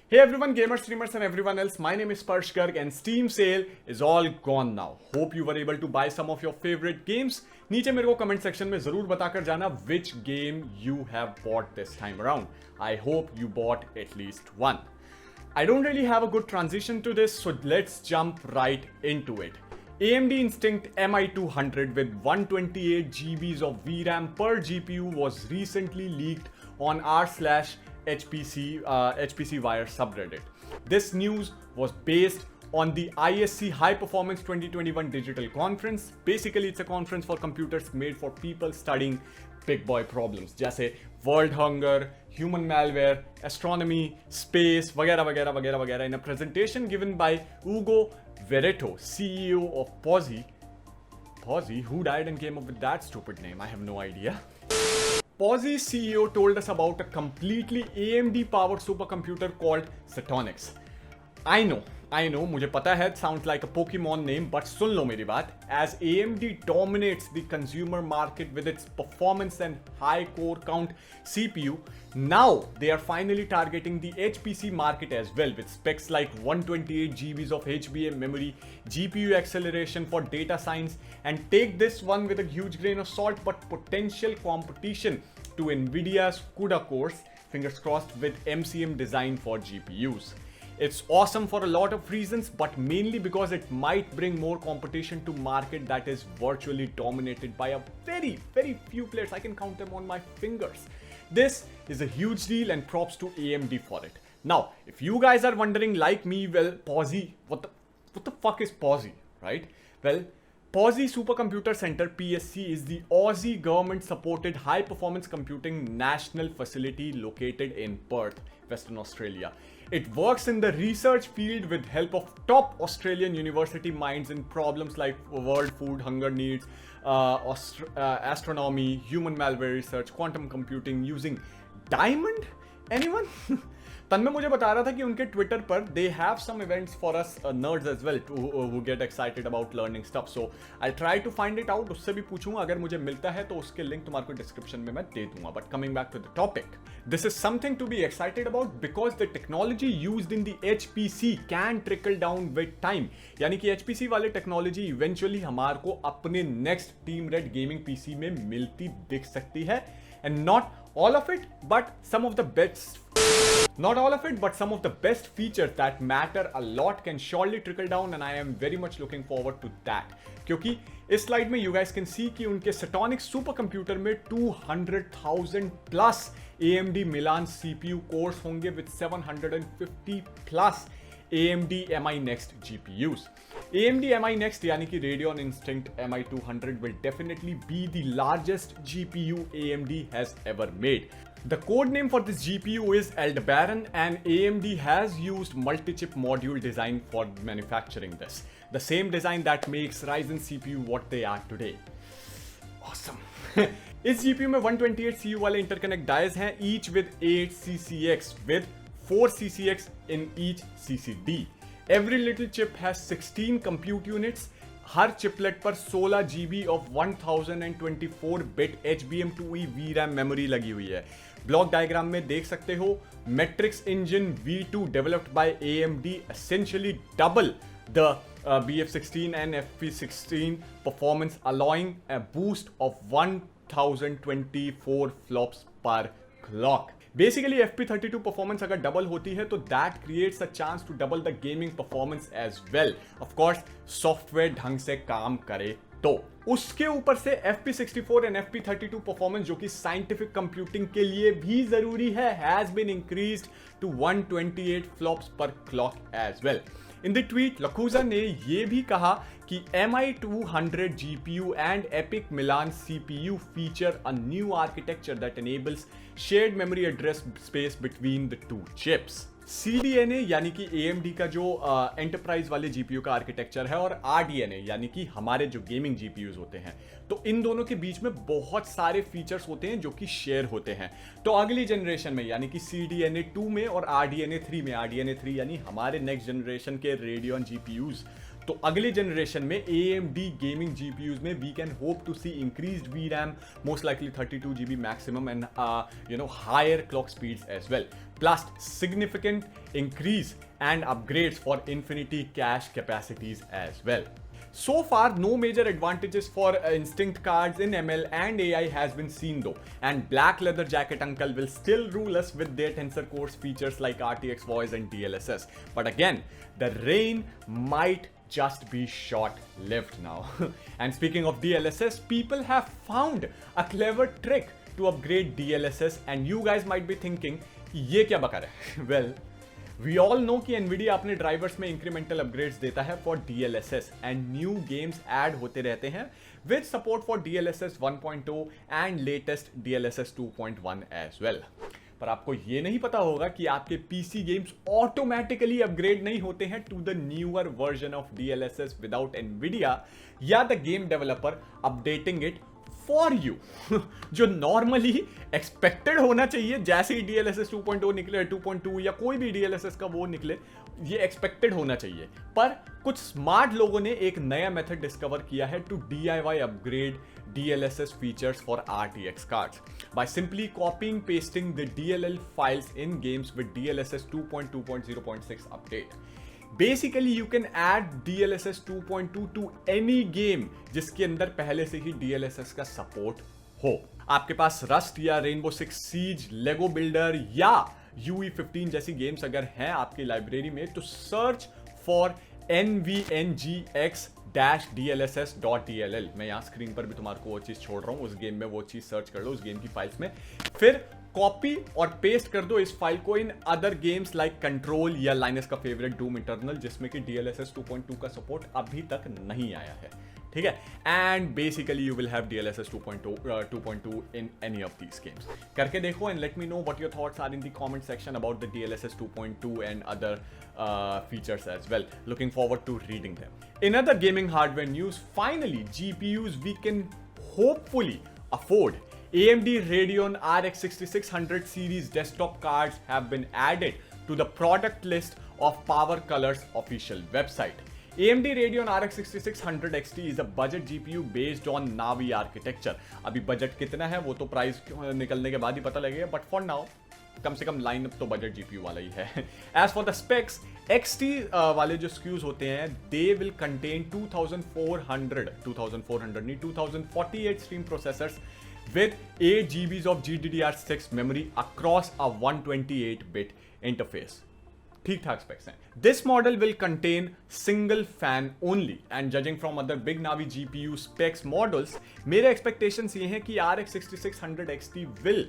Hey everyone, gamers, streamers and everyone else, my name is Sparsh Garg and Steam sale is all gone now. Hope you were able to buy some of your favorite games. नीचे मेरे को comment section में जरूर बताकर जाना which game you have bought this time around. I hope you bought at least one. I don't really have a good transition to this, so let's jump right into it. AMD Instinct MI200 with 128 GBs of VRAM per GPU was recently leaked on r/HPC Wire subreddit. This news was based on the ISC High Performance 2021 Digital Conference. Basically, it's a conference for computers made for people studying big boy problems जैसे world hunger, human malware, astronomy, space वगैरह वगैरह वगैरह वगैरह. In a presentation given by Ugo Vereto, CEO of Posi, who died and came up with that stupid name? I have no idea. Posi CEO told us about a completely AMD powered supercomputer called Setonix. I know, मुझे पता है, it sounds like a Pokemon name, but सुन लो मेरी बात. As AMD dominates the consumer market with its performance and high core count CPU, now they are finally targeting the HPC market as well with specs like 128 GBs of HBM memory, GPU acceleration for data science, and take this one with a huge grain of salt, but potential competition to Nvidia's CUDA cores, fingers crossed, with MCM design for GPUs. It's awesome for a lot of reasons, but mainly because it might bring more competition to market that is virtually dominated by a very, very few players. I can count them on my fingers. This is a huge deal and props to AMD for it. Now, if you guys are wondering like me, well, Posi, what the fuck is Posi, right? Well, Posi Supercomputer Center PSC is the Aussie government supported high performance computing national facility located in Perth, Western Australia. It works in the research field with help of top Australian university minds in problems like world food hunger needs, astronomy, human malware research, quantum computing using Diamond? Anyone? तन्मय मुझे बता रहा था कि उनके Twitter पर they have some events for us nerds as well who get excited about learning stuff. So I try to find it out. उससे भी पूछूंगा, अगर मुझे मिलता है तो उसके लिंक तुम्हारे को डिस्क्रिप्शन में मैं दे दूंगा. But coming back to the topic, this is something to be excited about because the technology used in the HPC can trickle down with time. यानी कि HPC वाले टेक्नोलॉजी इवेंचुअली हमारे को अपने next team red gaming PC में मिलती दिख सकती है. And not all of it, but some of the best features that matter a lot can surely trickle down, and I am very much looking forward to that. क्योंकि इस slide में you guys can see कि उनके Setonix supercomputer में 200,000 plus AMD Milan CPU cores होंगे with 750 plus AMD MI Next GPUs. AMD MI Next यानी कि Radeon Instinct MI200 will definitely be the largest GPU AMD has ever made. The code name for this GPU is Aldebaran, and AMD has used multi-chip module design for manufacturing this. The same design that makes Ryzen CPU what they are today. Awesome. इस GPU में 128 CU वाले interconnect dies हैं, each with 8 CCX with 4 CCX in each CCD. Every little chip has 16 compute units. हर चिपलेट पर 16 GB of 1024-bit HBM2E VRAM memory लगी हुई है. Block diagram में देख सकते हो, Matrix Engine V2 developed by AMD essentially double the BF16 and FP16 performance, allowing a boost of 1024 flops per clock. Basically, FP32 performance अगर double होती है तो that creates a chance to double the gaming performance as well. Of course, software ढंग से काम करे तो. उसके ऊपर से FP64 and FP32 परफॉर्मेंस, जो कि साइंटिफिक कंप्यूटिंग के लिए भी जरूरी है, has been increased to 128 flops per clock as well. In the tweet, Lakuza ने ये भी कहा कि MI200 GPU and Epic Milan CPU feature a new architecture that enables shared memory address space between the two chips. CDNA यानी कि AMD का जो enterprise वाले GPU का आर्किटेक्चर है, और RDNA यानी कि हमारे जो गेमिंग GPUs होते हैं, तो इन दोनों के बीच में बहुत सारे फीचर्स होते हैं जो कि शेयर होते हैं. तो अगली जनरेशन में यानी कि CDNA 2 में और RDNA 3 में, RDNA 3 यानी हमारे नेक्स्ट जनरेशन के Radeon GPUs, तो अगली जनरेशन में AMD गेमिंग GPUs में we can hope to see increased VRAM, most likely 32 GB maximum, and higher clock speeds as well. plus significant increase and upgrades for Infinity cache capacities as well. So far, no major advantages for Instinct cards in ML and AI has been seen though, and Black Leather Jacket Uncle will still rule us with their Tensor Cores features like RTX Voice and DLSS. But again, the reign might just be short-lived now. And speaking of DLSS, people have found a clever trick to upgrade DLSS, and you guys might be thinking, ये क्या बका रहा है? Well, we all know कि Nvidia अपने drivers में incremental upgrades देता है for DLSS and new games add होते रहते हैं with support for DLSS 1.0 and latest DLSS 2.1 as well. पर आपको ये नहीं पता होगा कि आपके PC गेम्स ऑटोमेटिकली अपग्रेड नहीं होते हैं to the newer version of DLSS without Nvidia या the game developer updating it for you. जो नॉर्मली एक्सपेक्टेड होना चाहिए, जैसे ही DLSS 2.0 निकले, 2.2 या कोई भी DLSS का वो निकले, ये एक्सपेक्टेड होना चाहिए. पर कुछ स्मार्ट लोगों ने एक नया मेथड डिस्कवर किया है to DIY upgrade DLSS features for RTX cards by simply copying pasting the DLL files in games with DLSS 2.2.0.6 update. Basically, you can add DLSS 2.2 to any game जिसके अंदर पहले से ही DLSS का support हो. आपके पास Rust या Rainbow Six Siege, Lego Builder या UE15 जैसी गेम्स अगर हैं आपकी लाइब्रेरी में, तो सर्च फॉर nvngx-dlss.dll. मैं यहाँ स्क्रीन पर भी तुम्हारे को वो चीज छोड़ रहा हूँ, उस गेम में वो चीज सर्च कर लो, उस गेम की फाइल्स में, फिर कॉपी और पेस्ट कर दो इस फाइल को in other games like control या लाइनस का फेवरेट डूम इटर्नल, जिसमें कि DLSS 2.2 का सपोर्ट अभी तक नहीं आया है. ठीक है, and basically you will have DLSS 2.2 in any of these games. करके देखो and let me know what your thoughts are in the comment section about the DLSS 2.2 and other features as well. Looking forward to reading them. In other gaming hardware news, finally GPUs we can hopefully afford. AMD Radeon RX 6600 series desktop cards have been added to the product list of PowerColor's official website. AMD Radeon RX 6600 XT is a budget GPU based on Navi architecture. अभी budget कितना है वो तो price निकलने के बाद ही पता लगेगा, बट फॉर नाउ कम से कम लाइनअप तो बजट GPU वाला ही है. As for the specs, XT वाले जो SKUs होते हैं, they will contain 2448 stream processors with 8 GB of GDDR6 memory across a 128-bit interface. ठीक ठाक specs हैं. This model will contain single fan only, and judging from other big Navi GPU specs models, मेरे expectations ये हैं कि RX 6600 XT will,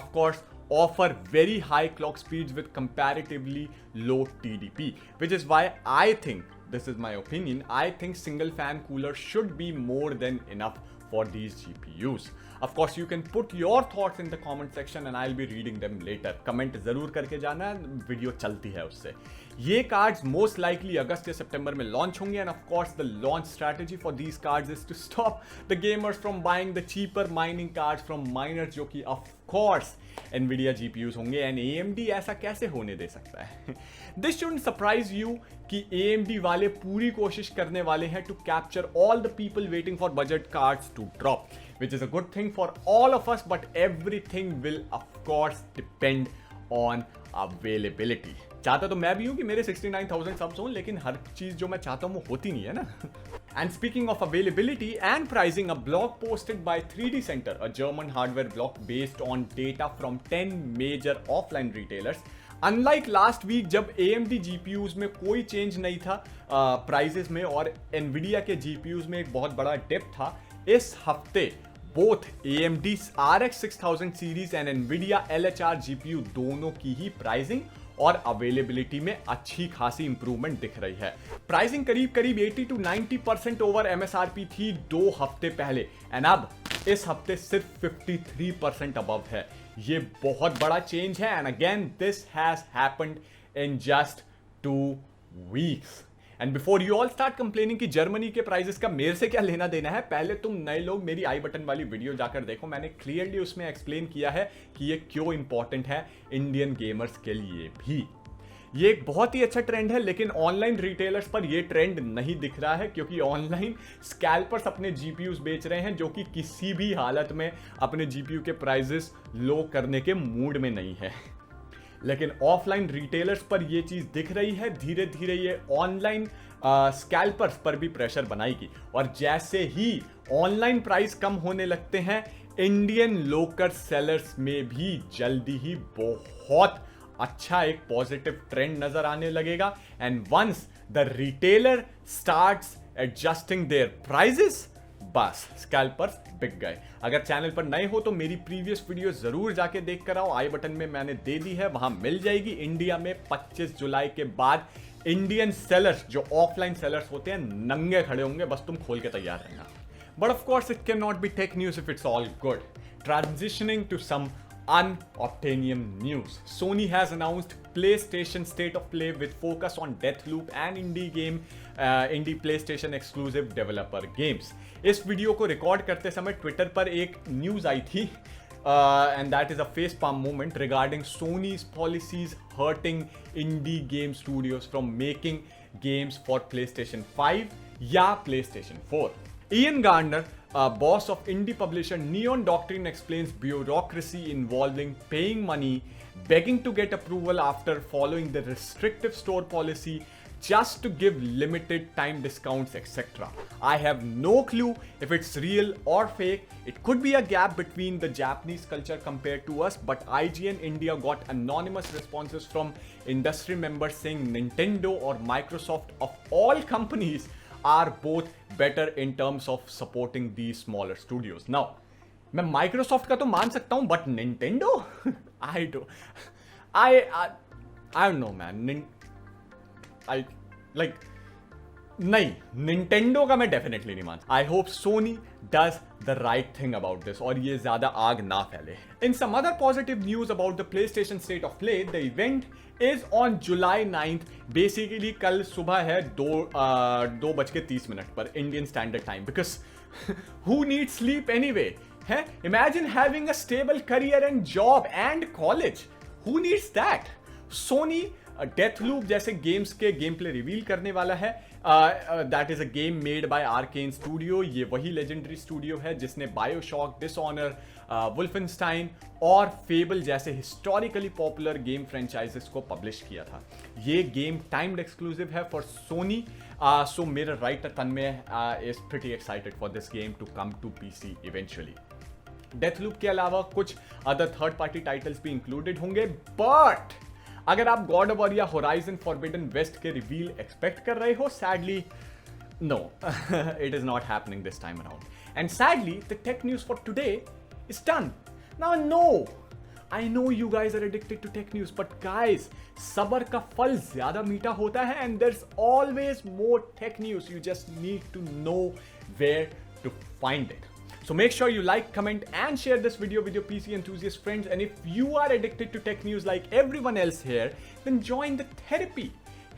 of course, offer very high clock speeds with comparatively low TDP, which is why I think, this is my opinion, I think single fan cooler should be more than enough for these GPUs. Of course, you can put your thoughts in the comment section and I'll be reading them later. Comment जरूर करके जाना, video चलती है उससे. ये cards most likely अगस्त या सितंबर में launch होंगे, and of course the launch strategy for these cards is to stop the gamers from buying the cheaper mining cards from miners, जो कि ऑफ कोर्स Nvidia GPUs होंगे, एंड AMD ऐसा कैसे होने दे सकता है. दिस शुडंट सरप्राइज यू कि AMD वाले पूरी कोशिश करने वाले हैं to capture all the people waiting for budget cards to drop, which is a good thing for all of us, but everything will of course depend on availability. चाहता तो मैं भी हूं कि मेरे 69,000 subs हों, लेकिन हर चीज जो मैं चाहता हूं वो होती नहीं है ना. And speaking of availability and pricing, a blog posted by 3D Center, a German hardware blog based on data from 10 major offline retailers. Unlike last week जब AMD GPUs में कोई चेंज नहीं था प्राइसेस में, और Nvidia के GPUs में एक बहुत बड़ा डिप था, इस हफ्ते both AMD RX 6000 series and Nvidia LHR GPU दोनों की ही प्राइसिंग और अवेलेबिलिटी में अच्छी खासी इंप्रूवमेंट दिख रही है. प्राइसिंग करीब 80 to 90% ओवर MSRP थी 2 हफ्ते पहले, एंड अब इस हफ्ते सिर्फ 53% अबव है. ये बहुत बड़ा चेंज है, and again this has happened in just 2 weeks. And before you all start complaining कि जर्मनी के प्राइजेस का मेरे से क्या लेना देना है, पहले तुम नए लोग मेरी आई बटन वाली वीडियो जाकर देखो. मैंने क्लियरली उसमें एक्सप्लेन किया है कि ये क्यों इंपॉर्टेंट है इंडियन गेमर्स के लिए भी. ये एक बहुत ही अच्छा ट्रेंड है, लेकिन ऑनलाइन रिटेलर्स पर ये ट्रेंड नहीं दिख रहा है, क्योंकि ऑनलाइन स्कैल्पर्स अपने GPUs बेच रहे हैं, जो कि किसी भी हालत में अपने GPU के प्राइजेस लो करने के मूड में नहीं है. लेकिन ऑफलाइन रिटेलर्स पर ये चीज दिख रही है। धीरे धीरे ये ऑनलाइन स्कैल्पर्स पर भी प्रेशर बनाएगी, और जैसे ही ऑनलाइन प्राइस कम होने लगते हैं, इंडियन लोकल सेलर्स में भी जल्दी ही बहुत अच्छा एक पॉजिटिव ट्रेंड नजर आने लगेगा। And once the retailer starts adjusting their prices, बस स्कैल्पर्स बिक गए। अगर चैनल पर नए हो तो मेरी प्रीवियस वीडियो जरूर जाके देख कर आओ, आई बटन में मैंने दे दी है, वहां मिल जाएगी। इंडिया में 25 जुलाई के बाद इंडियन सेलर्स, जो ऑफलाइन सेलर्स होते हैं, नंगे खड़े होंगे, बस तुम खोल के तैयार रहना। But of course it can not be tech news if it's all good. Transitioning to some unobtainium news. Sony has announced PlayStation State of Play with focus on Deathloop and indie PlayStation exclusive developer games. इस video को record करते समय Twitter पर एक news आई थी, and that is a facepalm moment regarding Sony's policies hurting indie game studios from making games for PlayStation 5 या PlayStation 4. Ian Gardner, boss of indie publisher Neon Doctrine, explains bureaucracy involving paying money, begging to get approval after following the restrictive store policy just to give limited time discounts, etc. I have no clue if it's real or fake. It could be a gap between the Japanese culture compared to us, but IGN India got anonymous responses from industry members saying Nintendo or Microsoft, of all companies, are both better in terms of supporting these smaller studios. Now, मैं Microsoft का तो मान सकता हूँ, but Nintendo? I don't know, man. नहीं, Nintendo का मैं definitely नहीं मान। I hope Sony does the right thing about this और ये ज्यादा आग ना फैले। In some other positive news about the PlayStation State of Play, the event is on July 9th. Basically कल सुबह है 2:30 पर Indian Standard Time, because who needs sleep anyway? है? Imagine having a stable career and job and college. Who needs that? Sony Deathloop जैसे games के game play reveal करने वाला है। That is a game made by arcane studio. ये वही legendary studio है जिसने बायोशॉक, डिसऑनर, वुल्फेनस्टाइन और फेबल जैसे हिस्टोरिकली पॉपुलर गेम फ्रेंचाइजेस को पब्लिश किया था। ये गेम टाइम्ड एक्सक्लूसिव है फॉर सोनी, सो मेरा writer Tanmay is pretty excited for this game to come to PC eventually. Deathloop के अलावा कुछ अदर थर्ड पार्टी टाइटल्स भी इंक्लूडेड होंगे, बट अगर आप गॉड ऑफ वॉर या होराइजन फॉरबिडन वेस्ट के रिवील एक्सपेक्ट कर रहे हो, sadly no, it is not happening this time around. And sadly the tech news for today is done. Now no, I know you guys are addicted to tech news, but guys सबर का फल ज्यादा मीठा होता है, and there is always more tech news. You just need to know where to find it. So make sure you like, comment and share this video with your PC enthusiast friends. And if you are addicted to tech news like everyone else here, then join the therapy.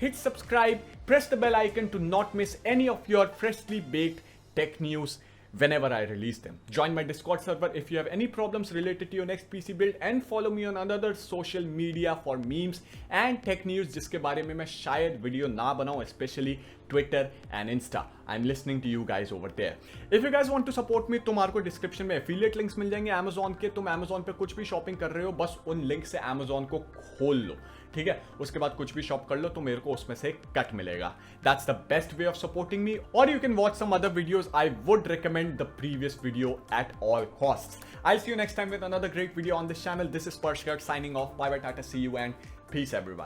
Hit subscribe, press the bell icon to not miss any of your freshly baked tech news whenever I release them. Join my Discord server if you have any problems related to your next PC build, and follow me on other social media for memes and tech news जिसके बारे में मैं शायद video ना बनाऊं, especially Twitter and Insta. I'm listening to you guys over there. If you guys want to support me, तुम्हारे को description में affiliate links मिल जाएंगे Amazon के। तुम Amazon पे कुछ भी शॉपिंग कर रहे हो, बस उन लिंक से Amazon को खोल लो, ठीक है? उसके बाद कुछ भी शॉप कर लो तो मेरे को उसमें से कट मिलेगा। That's the best way of supporting me. Or you can watch some other videos. I would recommend the previous video at all costs. I'll see you next time with another great video on this channel. This is Sparsh Garg signing off. Bye bye, tata, see you, and peace everyone.